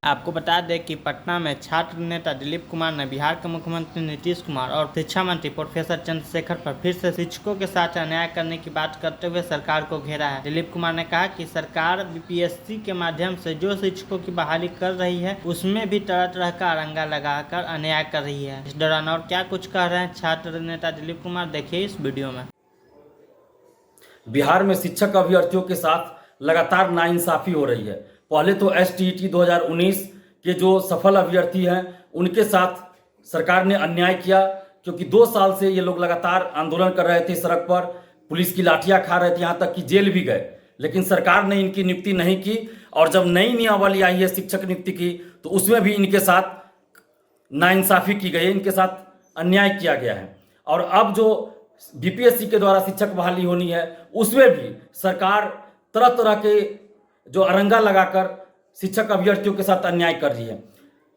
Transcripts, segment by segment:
आपको बता दें कि पटना में छात्र नेता दिलीप कुमार ने बिहार के मुख्यमंत्री नीतीश कुमार और शिक्षा मंत्री प्रोफेसर चंद्रशेखर पर फिर से शिक्षकों के साथ अन्याय करने की बात करते हुए सरकार को घेरा है। दिलीप कुमार ने कहा कि सरकार बीपीएससी के माध्यम से जो शिक्षकों की बहाली कर रही है उसमें भी तरह तरह का अरंगा लगाकर अन्याय कर रही है। इस दौरान और क्या कुछ कह रहे हैं छात्र नेता दिलीप कुमार, देखिए इस वीडियो में। बिहार में शिक्षक अभ्यर्थियों के साथ लगातार नाइंसाफी हो रही है। पहले तो एसटीईटी 2019 के जो सफल अभ्यर्थी हैं उनके साथ सरकार ने अन्याय किया, क्योंकि 2 साल से ये लोग लगातार आंदोलन कर रहे थे, सड़क पर पुलिस की लाठियां खा रहे थे, यहाँ तक कि जेल भी गए, लेकिन सरकार ने इनकी नियुक्ति नहीं की। और जब नई नियमावली आई है शिक्षक नियुक्ति की तो उसमें भी इनके साथ नाइंसाफी की गई है, इनके साथ अन्याय किया गया है। और अब जो बीपीएससी के द्वारा शिक्षक बहाली होनी है उसमें भी सरकार तरह तरह के जो अरंगा लगाकर शिक्षक अभ्यर्थियों के साथ अन्याय कर रही है।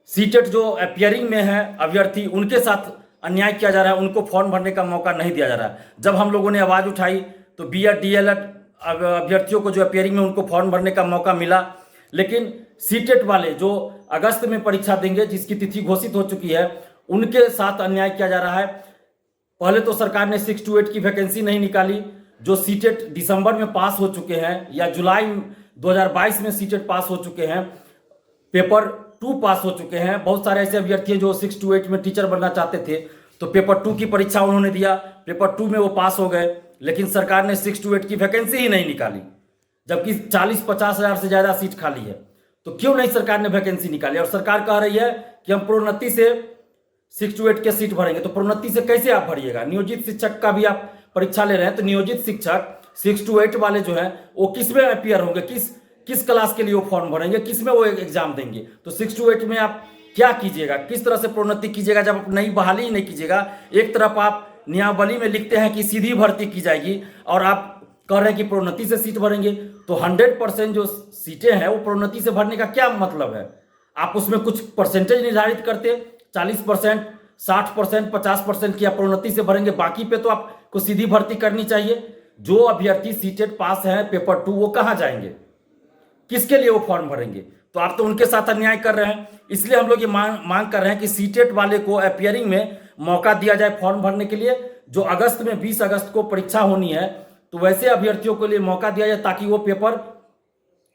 सीटेट जो अपियरिंग में है अभ्यर्थी उनके साथ अन्याय किया जा रहा है, उनको फॉर्म भरने का मौका नहीं दिया जा रहा है। जब हम लोगों ने आवाज़ उठाई तो बीएड डीएलएड अभ्यर्थियों को जो अपियरिंग में उनको फॉर्म भरने का मौका मिला, लेकिन सीटेट वाले जो अगस्त में परीक्षा देंगे जिसकी तिथि घोषित हो चुकी है उनके साथ अन्याय किया जा रहा है। पहले तो सरकार ने 6 to 8 की वैकेंसी नहीं निकाली। जो सीटेट दिसंबर में पास हो चुके हैं या जुलाई 2022 में सीटेट पास हो चुके हैं, पेपर 2 पास हो चुके हैं। बहुत सारे ऐसे अभ्यर्थी हैं जो 6 to 8 में टीचर बनना चाहते थे, तो पेपर 2 की परीक्षा उन्होंने दिया, पेपर 2 में वो पास हो गए, लेकिन सरकार ने 6 to 8 की वैकेंसी ही नहीं निकाली, जबकि 40-50 हज़ार से ज़्यादा सीट खाली है। तो क्यों नहीं सरकार ने वैकेंसी निकाली? और सरकार कह रही है कि हम प्रोन्नति से 6 to 8 के सीट भरेंगे। तो प्रोन्नति से कैसे आप भरिएगा? नियोजित शिक्षक का भी आप परीक्षा ले रहे हैं, तो नियोजित शिक्षक 6 to 8 वाले जो हैं वो किस में अपियर होंगे, किस क्लास के लिए वो फॉर्म भरेंगे, किस में वो एग्जाम देंगे? तो 6 to 8 में आप क्या कीजिएगा, किस तरह से प्रोन्नति कीजिएगा जब आप नई बहाली ही नहीं कीजिएगा? एक तरफ आप नियमावली में लिखते हैं कि सीधी भर्ती की जाएगी और आप कह रहे हैं कि प्रोन्नति से सीट भरेंगे, तो 100% जो सीटें हैं वो प्रोन्नति से भरने का क्या मतलब है? आप उसमें कुछ परसेंटेज निर्धारित करते, 40%, 60%, 50% की आप प्रोन्नति से भरेंगे, बाकी पे तो आपको सीधी भर्ती करनी चाहिए। जो अभ्यर्थी सीटेट पास हैं पेपर 2 वो कहाँ जाएंगे, किसके लिए वो फॉर्म भरेंगे? तो आप तो उनके साथ अन्याय कर रहे हैं। इसलिए हम लोग ये मांग कर रहे हैं कि सीटेट वाले को अपियरिंग में मौका दिया जाए फॉर्म भरने के लिए। जो अगस्त में 20 अगस्त को परीक्षा होनी है तो वैसे अभ्यर्थियों के लिए मौका दिया जाए ताकि वो पेपर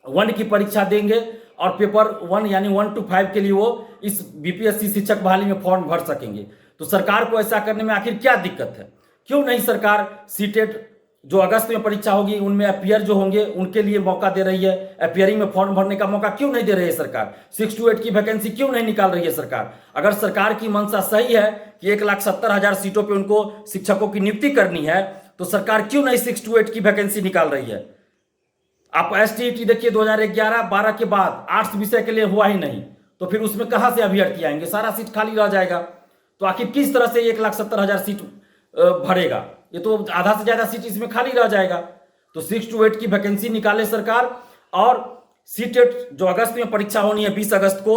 1 की परीक्षा देंगे और पेपर 1 यानी 1 to 5 के लिए वो इस बीपीएससी शिक्षक बहाली में फॉर्म भर सकेंगे। तो सरकार को ऐसा करने में आखिर क्या दिक्कत है? क्यों नहीं सरकार सीटेट जो अगस्त में परीक्षा होगी उनमें अपियर जो होंगे उनके लिए मौका दे रही है? अपियरिंग में फॉर्म भरने का मौका क्यों नहीं दे रही है सरकार? 6 to 8 की वैकेंसी क्यों नहीं निकाल रही है सरकार? अगर सरकार की मंशा सही है कि 1,70,000 सीटों पे उनको शिक्षकों की नियुक्ति करनी है तो सरकार क्यों नहीं 6 to 8 की वैकेंसी निकाल रही है? आप एसटीईटी देखिए 2011-12 के बाद आर्ट्स विषय के लिए हुआ ही नहीं, तो फिर उसमें कहाँ से अभ्यर्थी आएंगे? सारा सीट खाली रह जाएगा। तो आखिर किस तरह से 1,70,000 सीट भरेगा? ये तो आधा से ज्यादा सीट इसमें खाली रह जाएगा। तो 6 to 8 की वैकेंसी निकाले सरकार, और सीटेट जो अगस्त में परीक्षा होनी है 20 अगस्त को,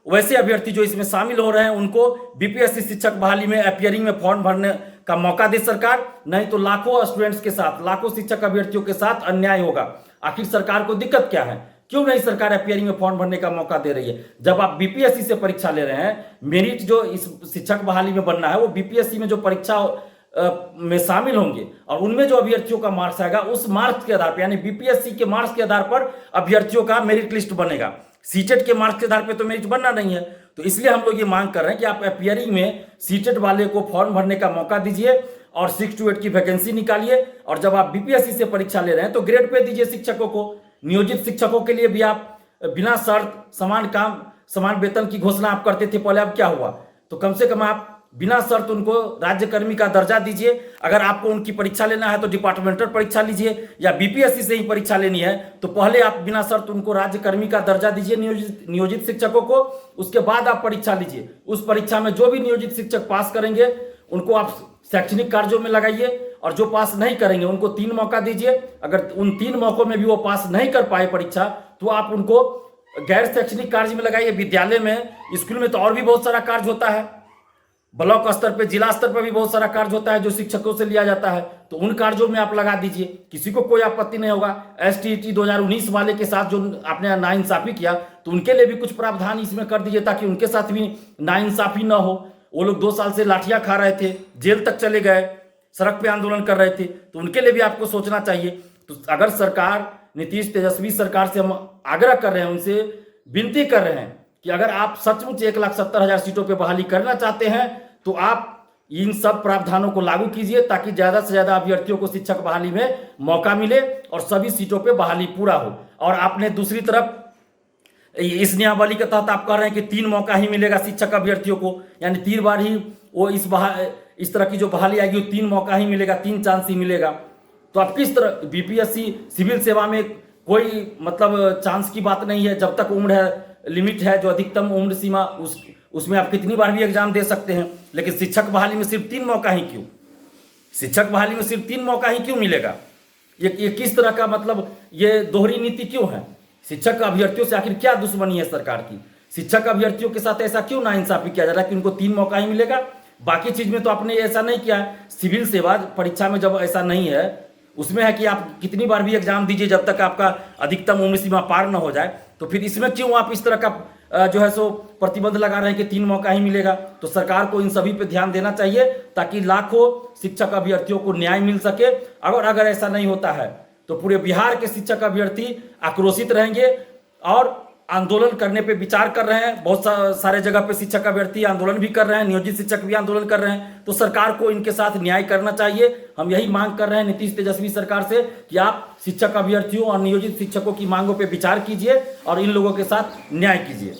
वैसे अभ्यर्थी जो इसमें शामिल हो रहे हैं उनको बीपीएससी शिक्षक बहाली में अपियरिंग में फॉर्म भरने का मौका दे सरकार। नहीं तो लाखों स्टूडेंट्स के साथ, लाखों शिक्षक अभ्यर्थियों के साथ अन्याय होगा। आखिर सरकार को दिक्कत क्या है? क्यों नहीं सरकार अपियरिंग में फॉर्म भरने का मौका दे रही है? जब आप बीपीएससी से परीक्षा ले रहे हैं, मेरिट जो इस शिक्षक बहाली में बनना है वो बीपीएससी में जो परीक्षा में शामिल होंगे और उनमें जो अभ्यर्थियों का मार्क्स आएगा उस मार्क्स के आधार पर, यानी बीपीएससी के मार्क्स के आधार पर अभ्यर्थियों का मेरिट लिस्ट बनेगा। सीटेट के मार्क्स के आधार पर तो मेरिट बनना नहीं है। तो इसलिए हम लोग ये मांग कर रहे हैं कि आप अपियरिंग में सीटेट वाले को फॉर्म भरने का मौका दीजिए और 6 to 8 की वैकेंसी निकालिए। और जब आप बीपीएससी से परीक्षा ले रहे हैं तो ग्रेड पे दीजिए शिक्षकों को। नियोजित शिक्षकों के लिए भी आप बिना शर्त समान काम समान वेतन की घोषणा आप करते थे पहले, अब क्या हुआ? तो कम से कम आप बिना शर्त उनको राज्यकर्मी का दर्जा दीजिए। अगर आपको उनकी परीक्षा लेना है तो डिपार्टमेंटल परीक्षा लीजिए, या बीपीएससी से ही परीक्षा लेनी है तो पहले आप बिना शर्त उनको राज्यकर्मी का दर्जा दीजिए नियोजित शिक्षकों को। उसके बाद आप परीक्षा लीजिए। उस परीक्षा में जो भी नियोजित शिक्षक पास करेंगे उनको आप शैक्षणिक कार्यों में लगाइए, और जो पास नहीं करेंगे उनको 3 मौका दीजिए। अगर उन 3 मौकों में भी वो पास नहीं कर पाए परीक्षा तो आप उनको गैर शैक्षणिक कार्य में लगाइए। विद्यालय में, स्कूल में तो और भी बहुत सारा कार्य होता है, ब्लॉक स्तर पे, जिला स्तर पर भी बहुत सारा कार्य होता है जो शिक्षकों से लिया जाता है। तो उन कार्यों में आप लगा दीजिए, किसी को कोई आपत्ति नहीं होगा। STET 2019 वाले के साथ जो आपने नाइंसाफी किया तो उनके लिए भी कुछ प्रावधान इसमें कर दीजिए ताकि उनके साथ भी नाइंसाफी ना हो। वो लोग 2 साल से लाठियां खा रहे थे, जेल तक चले गए, सड़क पे आंदोलन कर रहे थे, तो उनके लिए भी आपको सोचना चाहिए। तो अगर सरकार, नीतीश तेजस्वी सरकार से हम आग्रह कर रहे हैं, उनसे विनती कर रहे हैं कि अगर आप सचमुच 1,70,000 सीटों पे बहाली करना चाहते हैं तो आप इन सब प्रावधानों को लागू कीजिए ताकि ज्यादा से ज्यादा अभ्यर्थियों को शिक्षक बहाली में मौका मिले और सभी सीटों पे बहाली पूरा हो। और आपने दूसरी तरफ इस नियमावली के तहत आप कह रहे हैं कि 3 मौका ही मिलेगा शिक्षक अभ्यर्थियों को, यानी 3 बार ही वो इस तरह की जो बहाली आएगी वो 3 मौका ही मिलेगा, 3 चांस ही मिलेगा। तो आप किस तरह, BPSC सिविल सेवा में कोई मतलब चांस की बात नहीं है, जब तक उम्र है, लिमिट है जो अधिकतम उम्र सीमा, उसमें आप कितनी बार भी एग्जाम दे सकते हैं। लेकिन शिक्षक बहाली में सिर्फ 3 मौका ही क्यों? शिक्षक बहाली में सिर्फ 3 मौका ही क्यों मिलेगा? ये किस तरह का मतलब ये दोहरी नीति क्यों है? शिक्षक अभ्यर्थियों से आखिर क्या दुश्मनी है सरकार की? शिक्षक अभ्यर्थियों के साथ ऐसा क्यों नाइंसाफी किया जा रहा है कि उनको 3 मौका ही मिलेगा? बाकी चीज में तो आपने ऐसा नहीं किया है। सिविल सेवा परीक्षा में जब ऐसा नहीं है, उसमें है कि आप कितनी बार भी एग्जाम दीजिए जब तक आपका अधिकतम उम्र सीमा पार न हो जाए। तो फिर इसमें क्यों आप इस तरह का जो है सो प्रतिबंध लगा रहे हैं कि 3 मौका ही मिलेगा? तो सरकार को इन सभी पे ध्यान देना चाहिए ताकि लाखों शिक्षक अभ्यर्थियों को न्याय मिल सके। अगर ऐसा नहीं होता है तो पूरे बिहार के शिक्षक अभ्यर्थी आक्रोशित रहेंगे और आंदोलन करने पे विचार कर रहे हैं। बहुत सारे जगह पे शिक्षक अभ्यर्थी आंदोलन भी कर रहे हैं, नियोजित शिक्षक भी आंदोलन कर रहे हैं। तो सरकार को इनके साथ न्याय करना चाहिए। हम यही मांग कर रहे हैं नीतीश तेजस्वी सरकार से कि आप शिक्षक अभ्यर्थियों और नियोजित शिक्षकों की मांगों पे विचार कीजिए और इन लोगों के साथ न्याय कीजिए।